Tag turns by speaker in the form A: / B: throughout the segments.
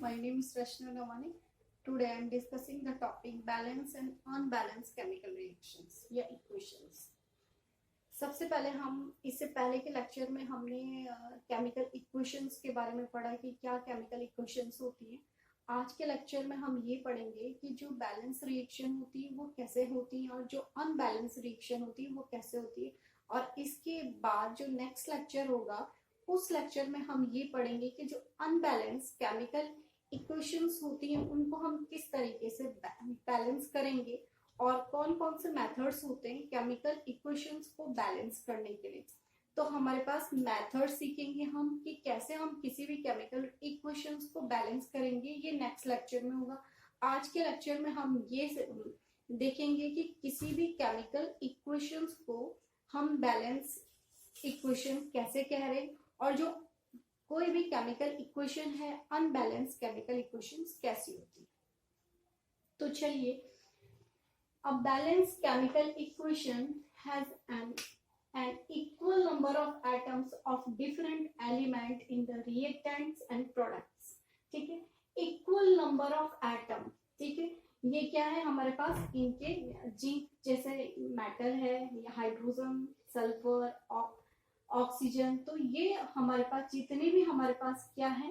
A: My name is Rashna Gawani. Today I am discussing the topic balance and unbalanced chemical reactions या equations. सबसे पहले हम इससे पहले के लेक्चर में हमने केमिकल इक्वेशंस के बारे में पढ़ा कि क्या केमिकल इक्वेशंस होती हैं. आज के लेक्चर में हम ये पढ़ेंगे कि जो बैलेंस रिएक्शन होती है वो कैसे होती है और जो अनबैलेंस रिएक्शन होती है वो कैसे होती है. और इसके बाद जो नेक्स्ट लेक्चर होगा उस लेक्चर में हम ये पढ़ेंगे कि जो अनबैलेंस केमिकल इक्वेशंस होती हैं उनको हम किस तरीके से बैलेंस करेंगे और कौन कौन से मेथड्स होते हैं केमिकल इक्वेशंस को बैलेंस करने के लिए. तो हमारे पास मेथड सीखेंगे हम कि कैसे हम किसी भी केमिकल इक्वेशंस को बैलेंस करेंगे. ये नेक्स्ट लेक्चर में होगा. आज के लेक्चर में हम ये देखेंगे कि किसी भी केमिकल इक्वेशंस को हम बैलेंस इक्वेशन कैसे कह रहे हैं और जो कोई भी केमिकल इक्वेशन है अनबैलेंस केमिकल इक्वेशंस कैसी होती है. तो चलिए, a balance chemical equation has an equal number of atoms of different element in the reactants and products. ठीक है, इक्वल नंबर ऑफ एटम. ठीक है, ये क्या है हमारे पास इनके जिंक जैसे मेटल है, हाइड्रोजन, सल्फर, ऑक्सीजन. तो ये हमारे पास जितने भी हमारे पास क्या है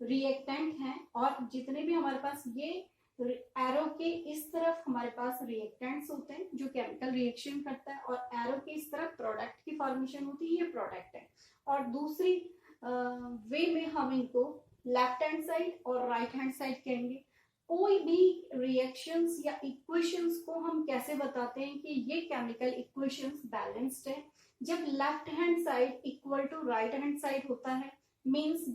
A: रिएक्टेंट हैं और जितने भी हमारे पास ये एरो के इस तरफ हमारे पास रिएक्टेंट्स होते हैं जो केमिकल रिएक्शन करता है और एरो के इस तरफ प्रोडक्ट की फॉर्मेशन होती है, ये प्रोडक्ट है. और दूसरी वे में हम इनको लेफ्ट हैंड साइड और राइट हैंड साइड कहेंगे. कोई भी रिएक्शंस या इक्वेशंस को हम कैसे बताते हैं कि ये केमिकल इक्वेशंस बैलेंस्ड है. जब left hand side equal to right hand side होता है मींस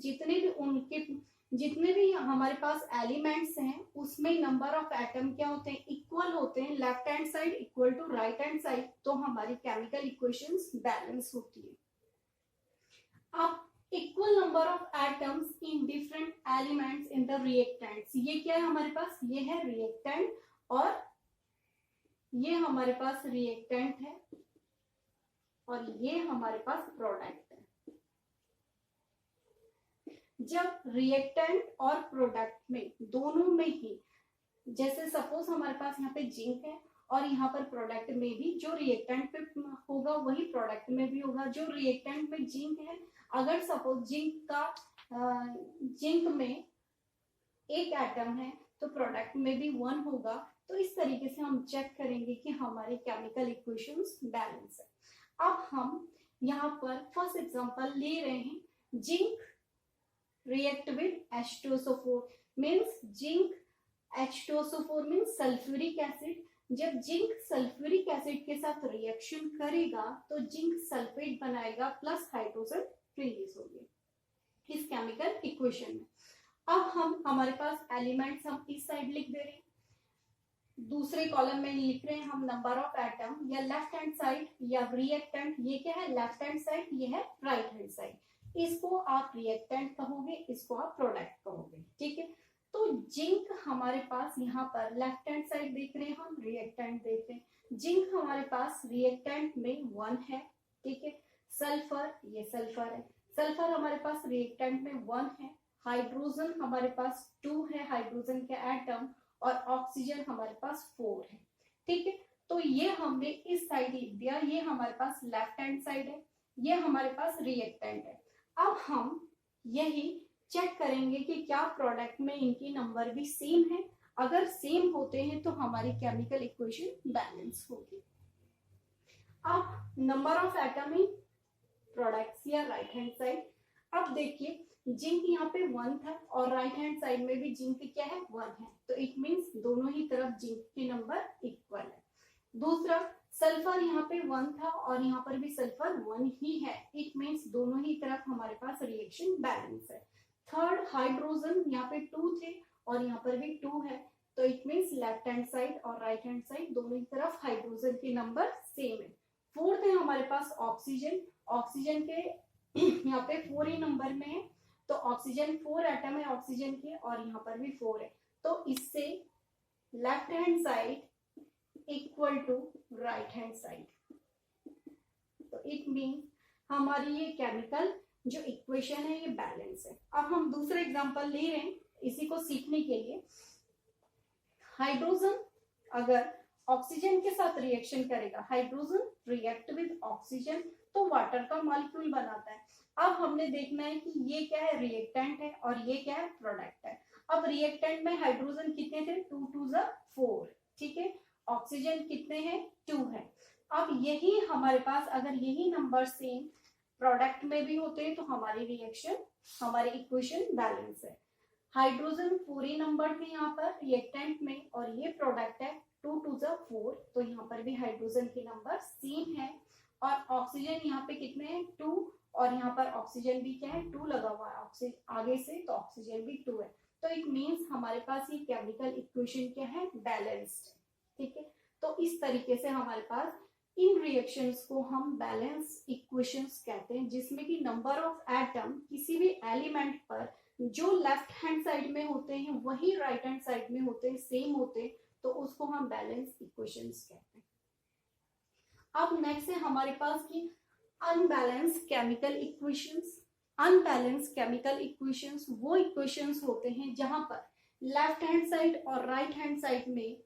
A: जितने भी हमारे पास एलिमेंट्स हैं उसमें नंबर ऑफ एटम क्या होते हैं, इक्वल होते हैं. Left hand side equal to right hand side, तो हमारी केमिकल इक्वेशंस बैलेंस होती है. अब equal number of atoms in different elements in the reactants, ये क्या है हमारे पास, ये है रिएक्टेंट और ये हमारे पास रिएक्टेंट है और ये हमारे पास प्रोडक्ट है. जब रिएक्टेंट और प्रोडक्ट में दोनों में ही, जैसे सपोज हमारे पास यहाँ पे जिंक है और यहाँ पर प्रोडक्ट में भी जो रिएक्टेंट पे होगा वही प्रोडक्ट में भी होगा. जो रिएक्टेंट में जिंक है, अगर सपोज जिंक में एक एटम है तो प्रोडक्ट में भी 1 होगा. तो इस तरीके से हम चेक करेंगे कि हमारे केमिकल इक्वेशंस बैलेंस है. अब हम यहाँ पर फर्स्ट एग्जांपल ले रहे हैं, zinc react with H2SO4 means zinc H2SO4 means sulphuric acid. जब जिंक सल्फ्यूरिक एसिड के साथ रिएक्शन करेगा तो जिंक सल्फेट बनाएगा प्लस हाइड्रोजन रिलीज होगी इस केमिकल इक्वेशन में. अब हमारे पास एलिमेंट्स हम इस साइड लिख दे रहे हैं, दूसरे कॉलम में लिख रहे हैं हम नंबर ऑफ एटम या लेफ्ट हैंड साइड या रिएक्टेंट. ये क्या है लेफ्ट हैंड साइड, ये है राइट हैंड साइड. इसको आप रिएक्टेंट कहोगे, इसको आप प्रोडक्ट कहोगे. ठीक है, तो जिंक हमारे पास यहाँ पर लेफ्ट हैंड साइड देख रहे हैं, हम रिएक्टेंट देख रहे हैं. जिंक हमारे पास रिएक्टेंट में 1 है. ठीक है, सल्फर, ये सल्फर है, सल्फर हमारे पास रिएक्टेंट में 1 है. हाइड्रोजन हमारे पास 2 है, हाइड्रोजन के एटम, और ऑक्सीजन हमारे पास 4 है. ठीक है, तो ये हमने इस साइड लिख दिया, ये हमारे पास लेफ्ट हैंड साइड है, ये हमारे पास रिएक्टेंट है. अब हम यही चेक करेंगे कि क्या प्रोडक्ट में इनकी नंबर भी सेम है. अगर सेम होते हैं तो हमारी केमिकल इक्वेशन बैलेंस होगी. अब number of atom in products या राइट हैंड साइड. अब देखिए जिंक यहाँ पे 1 था और राइट हैंड साइड में भी जिंक क्या है 1 है, तो इट मींस दोनों ही तरफ जिंक के नंबर इक्वल है. दूसरा सल्फर यहाँ पे 1 था और यहाँ पर भी सल्फर 1 ही है, इट मींस दोनों ही तरफ हमारे पास रिएक्शन बैलेंस है. थर्ड हाइड्रोजन यहाँ पे 2 थे और यहाँ पर भी 2 है, तो it means left hand side और राइट हैंड साइड दोनों ही तरफ हाइड्रोजन के नंबर सेम है. फोर्थ है हमारे पास ऑक्सीजन. ऑक्सीजन के यहाँ पे 4 ही नंबर में है, तो ऑक्सीजन 4 एटम है ऑक्सीजन के और यहाँ पर भी 4 है, तो इससे left hand side equal to right hand side. तो इट मीन हमारी ये केमिकल जो इक्वेशन है ये बैलेंस है. अब हम दूसरा एग्जांपल ले रहे हैं, इसी को सीखने के लिए, हाइड्रोजन अगर ऑक्सीजन के साथ रिएक्शन करेगा, हाइड्रोजन रिएक्ट विद ऑक्सीजन तो वाटर का मॉलिक्यूल बनाता है। अब हमने देखना है कि ये क्या है, रिएक्टेंट है और ये क्या है, प्रोडक्ट है। अब रिएक्टेंट में हाइड्रोजन कितने थे, 2 2 4, ठीक है। ऑक्सीजन कितने हैं, 2 है। अब यही हमारे पास अगर यही नंबर सेम प्रोडक्ट में भी होते हैं तो हमारी रिएक्शन, हमारी इक्वेशन बैलेंस है। हाइड्रोजन 4 ही नंबर थे यहाँ पर रिएक्टेंट में और ये प्रोडक्ट है 2 2 4, तो यहाँ पर भी हाइड्रोजन के नंबर सेम है। और ऑक्सीजन यहाँ पे कितने हैं, 2, और यहाँ पर ऑक्सीजन भी क्या है, 2 लगा हुआ है ऑक्सीजन आगे से, तो ऑक्सीजन भी 2 है। तो इट मीन्स हमारे पास ये केमिकल इक्वेशन क्या है, बैलेंस्ड, ठीक है। तो इस तरीके से हमारे पास इन रिएक्शंस को हम बैलेंस इक्वेशंस कहते हैं, जिसमें कि नंबर ऑफ एटम किसी भी एलिमेंट पर जो लेफ्ट हैंड साइड में होते हैं वही राइट हैंड साइड में होते हैं, सेम होते हैं, तो उसको हम बैलेंस इक्वेशंस कहते हैं। अब नेक्स्ट है हमारे पास की unbalance chemical equations. Unbalance chemical equations वो इक्वेशंस होते हैं जहां पर लेफ्ट हैंड साइड और राइट हैंड साइड में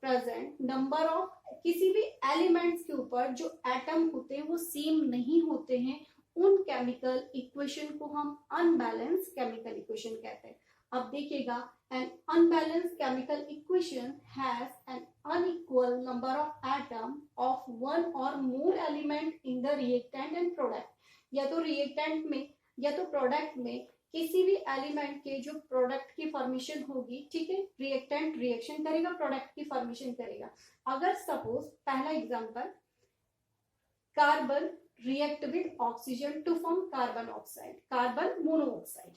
A: प्रेजेंट नंबर ऑफ किसी भी एलिमेंट्स के ऊपर जो एटम होते हैं वो सेम नहीं होते हैं, उन केमिकल इक्वेशन को हम अनबैलेंस केमिकल इक्वेशन कहते हैं। अब देखिएगा, an unbalanced chemical equation has an unequal number of atom of one or more element in the reactant and product। या तो रिएक्टेंट में या तो प्रोडक्ट में किसी भी एलिमेंट के जो प्रोडक्ट की फॉर्मेशन होगी, ठीक है, रिएक्टेंट रिएक्शन करेगा, प्रोडक्ट की फॉर्मेशन करेगा। अगर सपोज पहला example, carbon react with oxygen to form carbon oxide, carbon monoxide.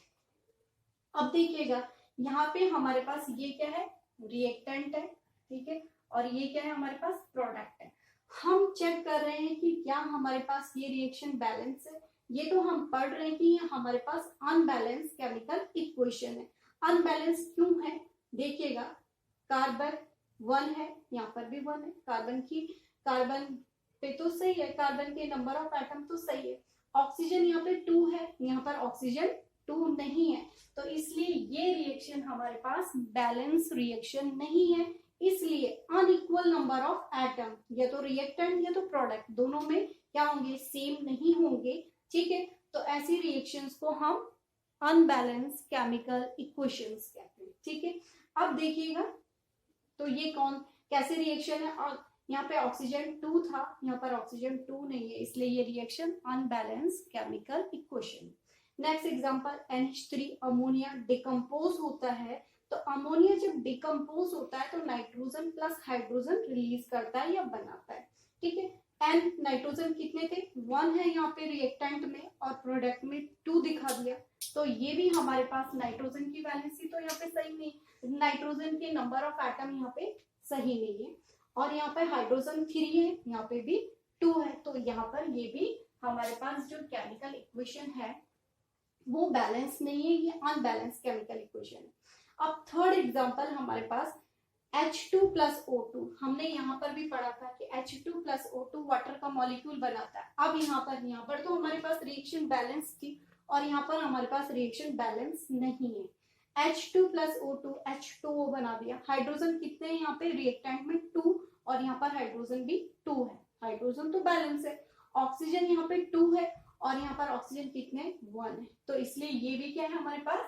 A: अब देखिएगा यहाँ पे हमारे पास ये क्या है, रिएक्टेंट है, ठीक है, और ये क्या है, हमारे पास प्रोडक्ट है। हम चेक कर रहे हैं कि क्या हमारे पास ये रिएक्शन बैलेंस है। ये तो हम पढ़ रहे हैं कि ये हमारे पास अनबैलेंस केमिकल इक्वेशन है। अनबैलेंस क्यों है, देखिएगा, कार्बन 1 है, यहाँ पर भी 1 है, कार्बन पे तो सही है, कार्बन के नंबर ऑफ एटम तो सही है। ऑक्सीजन यहाँ पे 2 है, यहाँ पर ऑक्सीजन 2 नहीं है, तो इसलिए ये रिएक्शन हमारे पास बैलेंस रिएक्शन नहीं है। इसलिए अनइक्वल नंबर ऑफ एटम, या तो रिएक्टेंट या तो प्रोडक्ट, दोनों में क्या होंगे, सेम नहीं होंगे, ठीक है। तो ऐसी रिएक्शंस को हम अनबैलेंस केमिकल इक्वेशंस कहते हैं, ठीक है। अब देखिएगा, तो ये कैसे रिएक्शन है, और यहाँ पे ऑक्सीजन 2 था, यहाँ पर ऑक्सीजन 2 नहीं है, इसलिए ये reaction unbalance chemical equation. Next example, NH3 ammonia decompose होता है, तो अमोनिया जब डिकम्पोज होता है तो नाइट्रोजन प्लस हाइड्रोजन रिलीज करता है या बनाता है, ठीक है। एन नाइट्रोजन कितने थे, 1 है यहाँ पे रिएक्टेंट में, और प्रोडक्ट में 2 दिखा दिया, तो ये भी हमारे पास नाइट्रोजन की वैलेंसी तो यहाँ पे सही नहीं, नाइट्रोजन के नंबर ऑफ एटम यहाँ पे सही नहीं है, और यहाँ पे हाइड्रोजन 3 है, यहाँ पे भी 2 है, तो यहाँ पर ये भी हमारे पास जो केमिकल इक्वेशन है वो बैलेंस नहीं है, ये अनबैलेंस केमिकल इक्वेशन है। अब थर्ड एग्जांपल हमारे पास H2 प्लस O2, हमने यहाँ पर भी पढ़ा था कि H2 प्लस O2 वाटर का मॉलिक्यूल बनाता है। अब यहाँ पर तो हमारे पास रिएक्शन बैलेंस थी, और यहाँ पर हमारे पास रिएक्शन बैलेंस नहीं है। H2 प्लस O2 H2O बना दिया। हाइड्रोजन कितने हैं यहाँ पे रिएक्टेंट में, 2, और यहाँ पर हाइड्रोजन भी 2 है, हाइड्रोजन तो बैलेंस है। ऑक्सीजन यहाँ पे 2 है, और यहाँ पर ऑक्सीजन कितने, 1 है, तो इसलिए ये भी क्या है, हमारे पास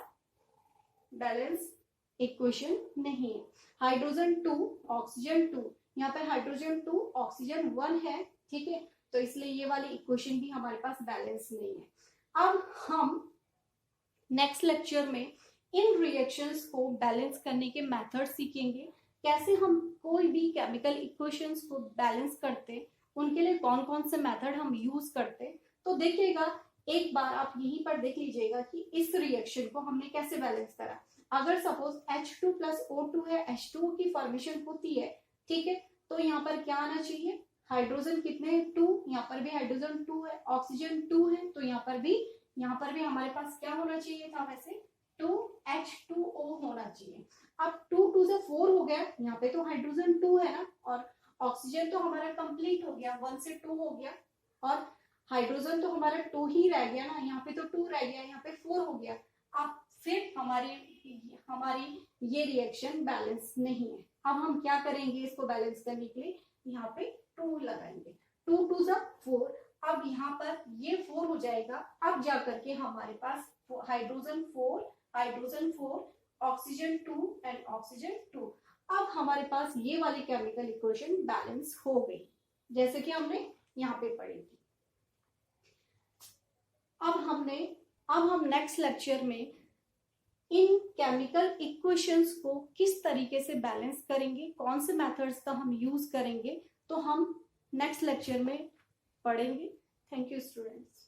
A: बैलेंस इक्वेशन नहीं है। हाइड्रोजन 2 ऑक्सीजन 2, यहाँ पे हाइड्रोजन 2 ऑक्सीजन 1 है, ठीक है, तो इसलिए ये वाली इक्वेशन भी हमारे पास बैलेंस नहीं है। अब हम नेक्स्ट लेक्चर में इन रिएक्शंस को बैलेंस करने के मेथड सीखेंगे, कैसे हम कोई भी केमिकल इक्वेशंस को बैलेंस करते, उनके लिए कौन कौन से मेथड हम यूज करते। तो देखिएगा, एक बार आप यहीं पर देख लीजिएगा कि इस रिएक्शन को हमने कैसे बैलेंस करा। अगर सपोज H2 प्लस O2 है, H2O की फॉर्मेशन होती है, ठीक है, तो यहाँ पर क्या आना चाहिए, हाइड्रोजन कितने हैं, 2, यहाँ पर भी हाइड्रोजन 2 है, ऑक्सीजन 2 है, तो यहाँ पर भी हमारे पास क्या होना चाहिए था, वैसे 2H2O होना चाहिए। अब 2 2 से 4 हो गया, यहाँ पे तो हाइड्रोजन 2 है ना, और ऑक्सीजन तो हमारा कंप्लीट हो गया, 1 से 2 हो गया, और हाइड्रोजन तो हमारा 2 ही रह गया ना, यहाँ पे तो 2 रह गया, यहाँ पे 4 हो गया। अब फिर हमारी ये रिएक्शन बैलेंस नहीं है। अब हम क्या करेंगे इसको बैलेंस करने के लिए, यहाँ पे 2 लगाएंगे, 2 2 4। अब यहाँ पर ये 4 हो जाएगा। अब जाकर के हमारे पास हाइड्रोजन 4 ऑक्सीजन 2 एंड ऑक्सीजन 2। अब हमारे पास ये वाली केमिकल इक्वेशन बैलेंस हो गई, जैसे कि हमने यहाँ पे पढ़ी थी। अब हम नेक्स्ट लेक्चर में इन केमिकल इक्वेशंस को किस तरीके से बैलेंस करेंगे, कौन से मेथड्स का हम यूज करेंगे, तो हम नेक्स्ट लेक्चर में पढ़ेंगे। Thank you students.